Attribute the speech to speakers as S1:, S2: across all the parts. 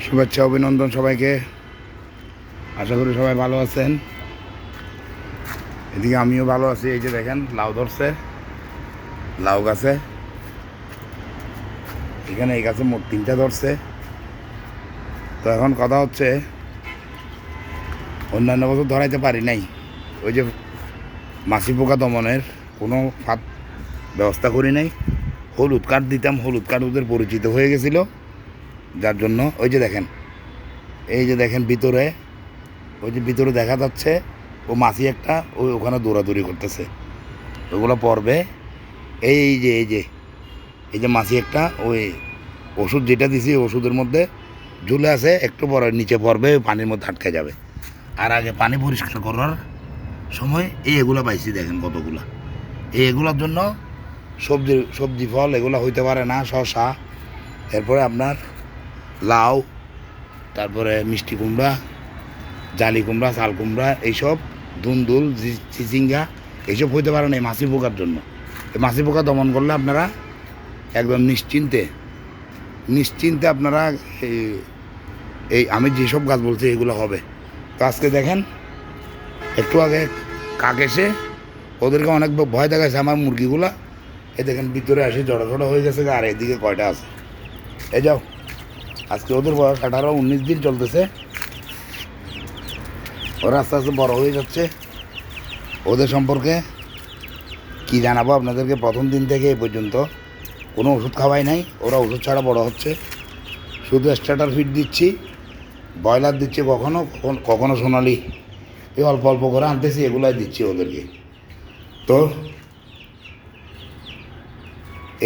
S1: শুভেচ্ছা অভিনন্দন সবাইকে। আশা করি সবাই ভালো আছেন। এদিকে আমিও ভালো আছি। এই যে দেখেন লাউ ধরছে, লাউ গাছে। এখানে এই গাছে মোট 3টা ধরছে। তো এখন কথা হচ্ছে, অন্যান্য বছর ধরাইতে পারি নাই, ওই যে মাছি পোকা দমনের কোনো ব্যবস্থা করি নাই। হলুদ কাঠ দিতাম, হলুদ কাঠ ওদের পরিচিত হয়ে গেছিলো, যার জন্য ওই যে দেখেন, এই যে দেখেন ভিতরে, ওই যে ভিতরে দেখা যাচ্ছে ও মাছি একটা ওখানে দৌড়াদৌড়ি করতেছে, ওগুলো পড়বে। এই যে এই যে এই যে মাছি একটা ওই ওষুধ যেটা দিছি ওষুধের মধ্যে ঝুলে আছে, একটু পরে নিচে পড়বে, পানির মধ্যে আটকে যাবে। আর আগে পানি পরিষ্কার করার সময় এগুলো পাইছি দেখেন কতগুলা। এগুলোর জন্য সবজি ফল এগুলো হইতে পারে না। শসা, এরপরে আপনার লাউ, তারপরে মিষ্টি কুমড়া, জালি কুমড়া, চাল কুমড়া, এইসব ধুন্দুল, চিচিঙ্গা এইসব হইতে পারে না এই মাছি পোকার জন্য। এই মাছি পোকা দমন করলে আপনারা একদম নিশ্চিন্তে আপনারা এই আমি যেসব গাছ বলছি এগুলো হবে। তো আজকে দেখেন একটু আগে কাক এসে ওদেরকে অনেক ভয় দেখাচ্ছে আমার মুরগিগুলা। এই দেখেন ভিতরে আসে জড়ো হয়ে গেছে, আর এদিকে কয়টা আছে। এই যাও, আজকে ওদের বয়স 18-19 দিন চলতেছে। ওরা আস্তে আস্তে বড় হয়ে যাচ্ছে। ওদের সম্পর্কে কি জানাবো আপনাদেরকে। প্রথম দিন থেকে এই পর্যন্ত কোনো ওষুধ খাওয়াই নাই, ওরা ওষুধ ছাড়া বড় হচ্ছে। শুধু স্টার্টার ফিড দিচ্ছি, ব্রয়লার দিচ্ছি, কখনো সোনালি, এই অল্প অল্প করে আনতেছি, এগুলাই দিচ্ছি ওদেরকে। তো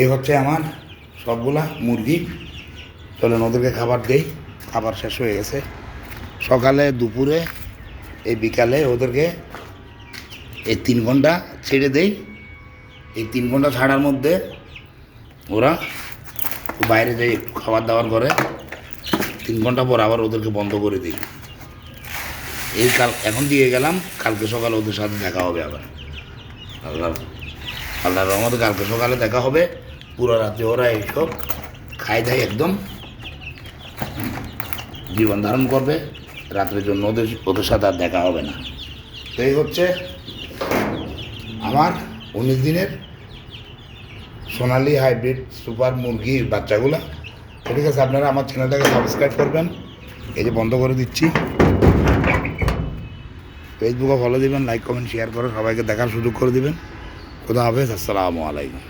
S1: এই হচ্ছে আমার সবগুলা মুরগি। চলেন ওদেরকে খাবার দেই। খাবার শেষ হয়ে গেছে। সকালে, দুপুরে, এই বিকালে ওদেরকে এই 3 ঘন্টা ছেড়ে দেই। এই 3 ঘন্টা ছাড়ার মধ্যে ওরা বাইরে যাই একটু খাবার দাবার করে। 3 ঘন্টা পর আবার ওদেরকে বন্ধ করে দিই। এই এখন দিয়ে গেলাম, কালকে সকালে ওদের সাথে দেখা হবে আবার। আল্লাহর রহমতে কালকে সকালে দেখা হবে। পুরো রাতে ওরা এইসব খাই দায় একদম জীবন ধারণ করবে। রাত্রের জন্য ওদের সাথে আর দেখা হবে না। তো এই হচ্ছে আমার 19 দিনের সোনালি হাইব্রিড সুপার মুরগির বাচ্চাগুলা। ঠিক আছে, আপনারা আমার চ্যানেলটাকে সাবস্ক্রাইব করবেন। এই যে বন্ধ করে দিচ্ছি। ফেসবুকে ফলো দিবেন, লাইক কমেন্ট শেয়ার করে সবাইকে দেখার সুযোগ করে দিবেন। খোদা হাফেজ, আসসালামু আলাইকুম।